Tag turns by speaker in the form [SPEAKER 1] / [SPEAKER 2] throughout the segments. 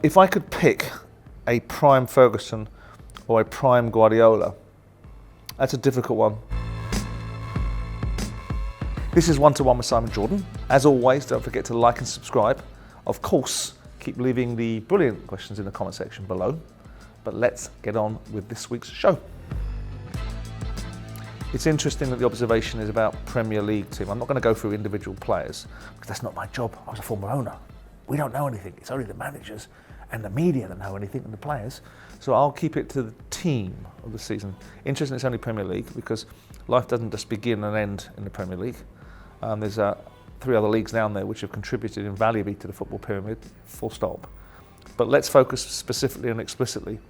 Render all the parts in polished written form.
[SPEAKER 1] If I could pick a prime Ferguson or a prime Guardiola, that's a difficult one. This is One-to-One with Simon Jordan. As always, don't forget to like and subscribe. Of course, keep leaving the brilliant questions in the comment section below. But let's get on with this week's show. It's interesting that the observation is about Premier League team. I'm not going to go through individual players because that's not my job. I was a former owner. We don't know anything. It's only the managers and the media that know anything, and the players. So I'll keep it to the team of the season. Interesting, it's only Premier League because life doesn't just begin and end in the Premier League. There's 3 other leagues down there which have contributed invaluably to the football pyramid, full stop. But let's focus specifically and explicitly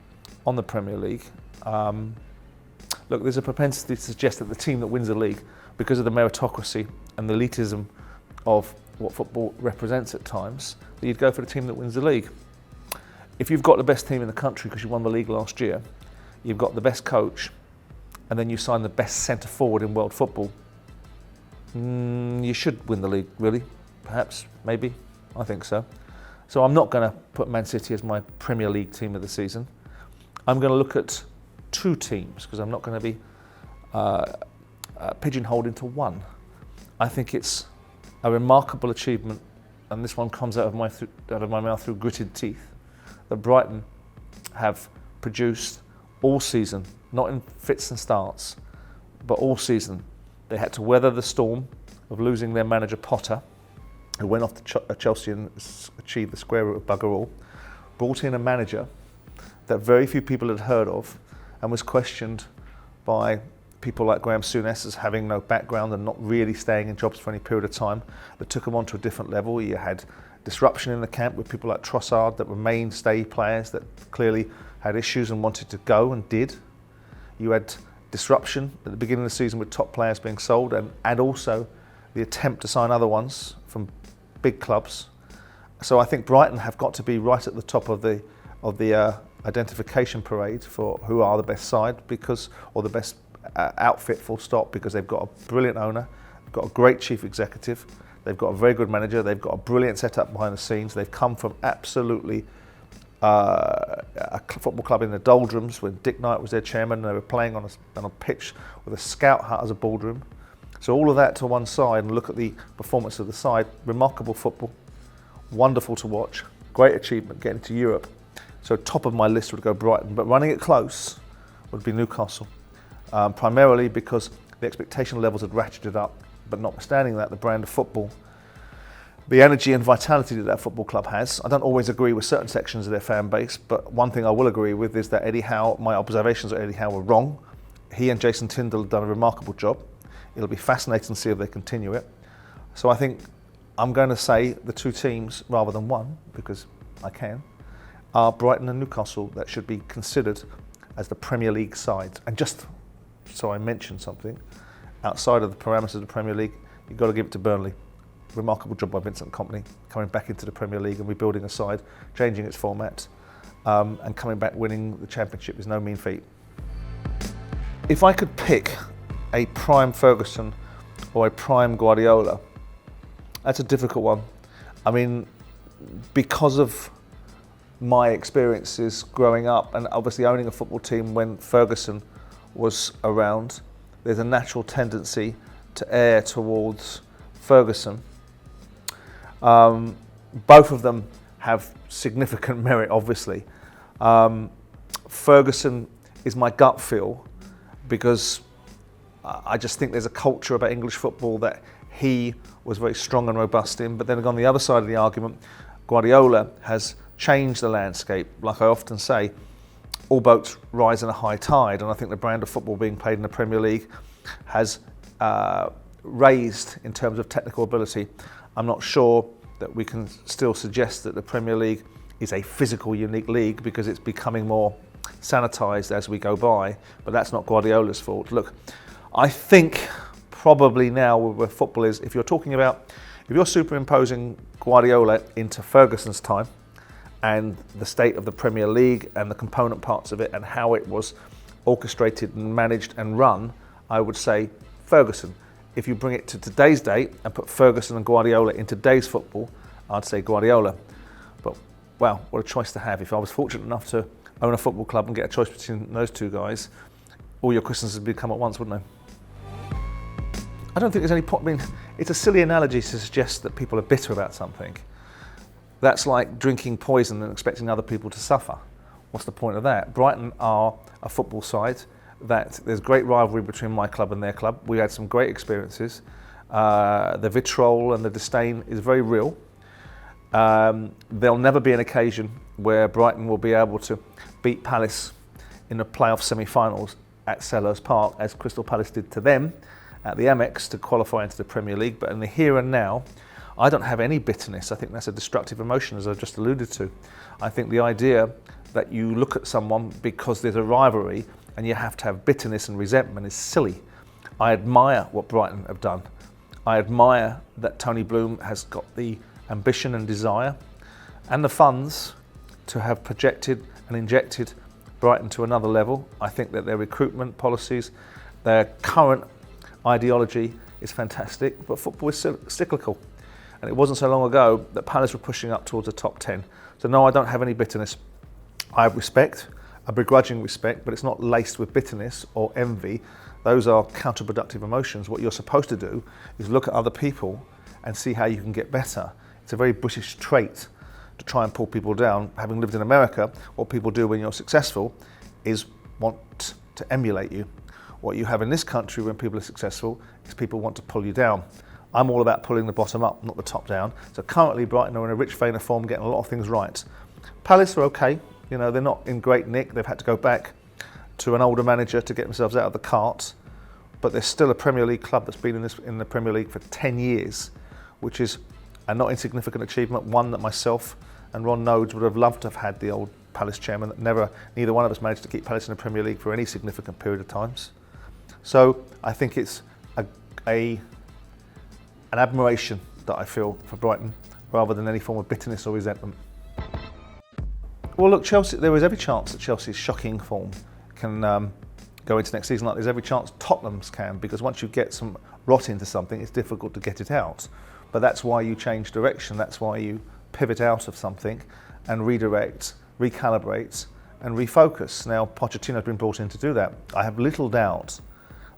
[SPEAKER 1] on the Premier League. Look, there's a propensity to suggest that the team that wins the league, because of the meritocracy and the elitism of what football represents at times, that you'd go for the team that wins the league. If you've got the best team in the country because you won the league last year, you've got the best coach, and then you sign the best centre forward in world football, you should win the league, really. Perhaps, maybe. I think so. So I'm not going to put Man City as my Premier League team of the season. I'm going to look at 2 teams because I'm not going to be pigeonholed into one. I think it's a remarkable achievement, and this one comes out of my mouth through gritted teeth, that Brighton have produced all season, not in fits and starts, but all season. They had to weather the storm of losing their manager Potter, who went off to Chelsea and achieved the square root of bugger all, brought in a manager that very few people had heard of and was questioned by people like Graeme Souness as having no background and not really staying in jobs for any period of time, that took him on to a different level. You had disruption in the camp with people like Trossard that were mainstay players that clearly had issues and wanted to go and did. You had disruption at the beginning of the season with top players being sold and also the attempt to sign other ones from big clubs. So I think Brighton have got to be right at the top of the identification parade for who are the best side or the best outfit, full stop, because they've got a brilliant owner, they've got a great chief executive, they've got a very good manager, they've got a brilliant setup behind the scenes. They've come from absolutely a football club in the doldrums when Dick Knight was their chairman, and they were playing on a pitch with a scout hut as a ballroom. So all of that to one side, and look at the performance of the side. Remarkable football, wonderful to watch, great achievement getting to Europe. So top of my list would go Brighton, but running it close would be Newcastle, primarily because the expectation levels had ratcheted up, but notwithstanding that, the brand of football, the energy and vitality that football club has. I don't always agree with certain sections of their fan base, but one thing I will agree with is that my observations of Eddie Howe were wrong. He and Jason Tindall have done a remarkable job. It'll be fascinating to see if they continue it. So I think I'm going to say the 2 teams, rather than one, because I can, are Brighton and Newcastle that should be considered as the Premier League sides. And just so I mention something, outside of the parameters of the Premier League, you've got to give it to Burnley. Remarkable job by Vincent Kompany, coming back into the Premier League and rebuilding a side, changing its format, and coming back winning the Championship is no mean feat. If I could pick a prime Ferguson or a prime Guardiola, that's a difficult one. I mean, because of my experiences growing up and obviously owning a football team when Ferguson was around, there's a natural tendency to err towards Ferguson. Both of them have significant merit, obviously. Ferguson is my gut feel because I just think there's a culture about English football that he was very strong and robust in. But then on the other side of the argument, Guardiola has changed the landscape. Like I often say, all boats rise in a high tide, and I think the brand of football being played in the Premier League has raised in terms of technical ability. I'm not sure that we can still suggest that the Premier League is a physical, unique league because it's becoming more sanitised as we go by, but that's not Guardiola's fault. Look, I think probably now where football is, if you're superimposing Guardiola into Ferguson's time and the state of the Premier League and the component parts of it and how it was orchestrated and managed and run, I would say Ferguson. If you bring it to today's date and put Ferguson and Guardiola in today's football, I'd say Guardiola. But wow, what a choice to have. If I was fortunate enough to own a football club and get a choice between those two guys, all your Christmases would come at once, wouldn't they? I don't think there's any point. I mean, it's a silly analogy to suggest that people are bitter about something. That's like drinking poison and expecting other people to suffer. What's the point of that? Brighton are a football side that there's great rivalry between my club and their club. We had some great experiences. The vitriol and the disdain is very real. There'll never be an occasion where Brighton will be able to beat Palace in the playoff semi-finals at Selhurst Park, as Crystal Palace did to them at the Amex to qualify into the Premier League. But in the here and now, I don't have any bitterness. I think that's a destructive emotion, as I've just alluded to. I think the idea that you look at someone because there's a rivalry and you have to have bitterness and resentment is silly. I admire what Brighton have done. I admire that Tony Bloom has got the ambition and desire and the funds to have projected and injected Brighton to another level. I think that their recruitment policies, their current ideology is fantastic, but football is cyclical. And it wasn't so long ago that Palace were pushing up towards the top 10. So no, I don't have any bitterness. I have respect, a begrudging respect, but it's not laced with bitterness or envy. Those are counterproductive emotions. What you're supposed to do is look at other people and see how you can get better. It's a very British trait to try and pull people down. Having lived in America, what people do when you're successful is want to emulate you. What you have in this country when people are successful is people want to pull you down. I'm all about pulling the bottom up, not the top down. So currently Brighton are in a rich vein of form, getting a lot of things right. Palace are okay. You know, they're not in great nick. They've had to go back to an older manager to get themselves out of the cart. But they're still a Premier League club that's been in the Premier League for 10 years, which is a not insignificant achievement, one that myself and Ron Nodes would have loved to have had the old Palace chairman. Neither one of us managed to keep Palace in the Premier League for any significant period of times. So I think it's an admiration that I feel for Brighton rather than any form of bitterness or resentment. Well, look, Chelsea. There is every chance that Chelsea's shocking form can go into next season like there's every chance Tottenham's can, because once you get some rot into something, it's difficult to get it out. But that's why you change direction. That's why you pivot out of something and redirect, recalibrate, and refocus. Now, Pochettino's been brought in to do that. I have little doubt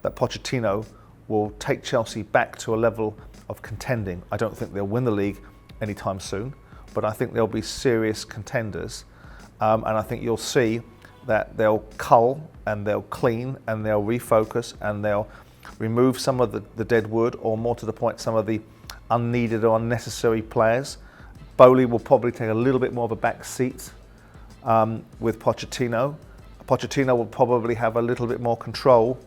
[SPEAKER 1] that Pochettino will take Chelsea back to a level of contending. I don't think they'll win the league anytime soon, but I think they'll be serious contenders. And I think you'll see that they'll cull and they'll clean and they'll refocus and they'll remove some of the dead wood, or more to the point, some of the unneeded or unnecessary players. Bowley will probably take a little bit more of a back seat with Pochettino. Pochettino will probably have a little bit more control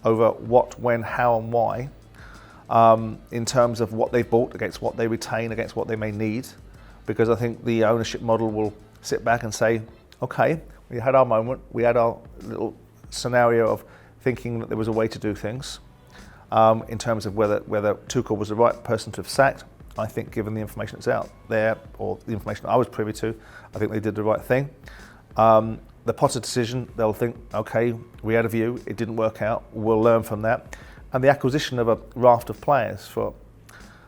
[SPEAKER 1] over what, when, how and why in terms of what they've bought against what they retain, against what they may need. Because I think the ownership model will sit back and say, okay, we had our moment, we had our little scenario of thinking that there was a way to do things in terms of whether Tuchel was the right person to have sacked. I think given the information that's out there, or the information I was privy to, I think they did the right thing. The Potter decision, they'll think, okay, we had a view, it didn't work out, we'll learn from that. And the acquisition of a raft of players for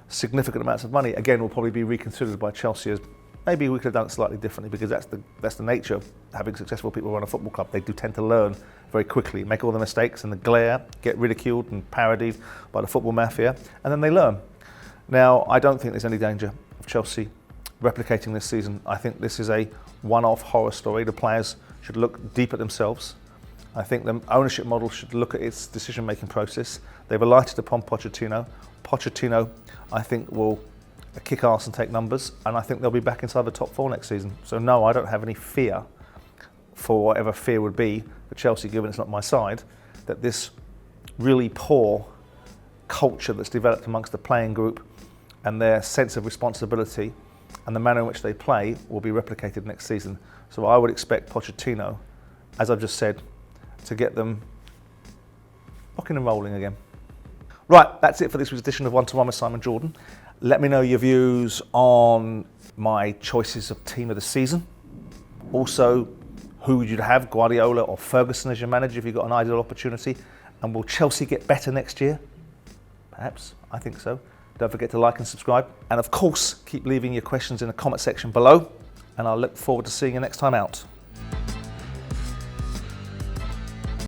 [SPEAKER 1] significant amounts of money, again, will probably be reconsidered by Chelsea as maybe we could have done it slightly differently, because that's the nature of having successful people run a football club. They do tend to learn very quickly, make all the mistakes and the glare, get ridiculed and parodied by the football mafia, and then they learn. Now, I don't think there's any danger of Chelsea replicating this season. I think this is a one-off horror story. The players should look deep at themselves. I think the ownership model should look at its decision-making process. They've alighted upon Pochettino. Pochettino, I think, will kick arse and take numbers, and I think they'll be back inside the top 4 next season. So no, I don't have any fear, for whatever fear would be for Chelsea, given it's not my side, that this really poor culture that's developed amongst the playing group and their sense of responsibility and the manner in which they play will be replicated next season. So I would expect Pochettino, as I've just said, to get them rocking and rolling again. Right, that's it for this week's edition of One to One with Simon Jordan. Let me know your views on my choices of team of the season. Also, who would you have, Guardiola or Ferguson as your manager if you've got an ideal opportunity? And will Chelsea get better next year? Perhaps, I think so. Don't forget to like and subscribe. And of course, keep leaving your questions in the comment section below. and I look forward to seeing you next time out.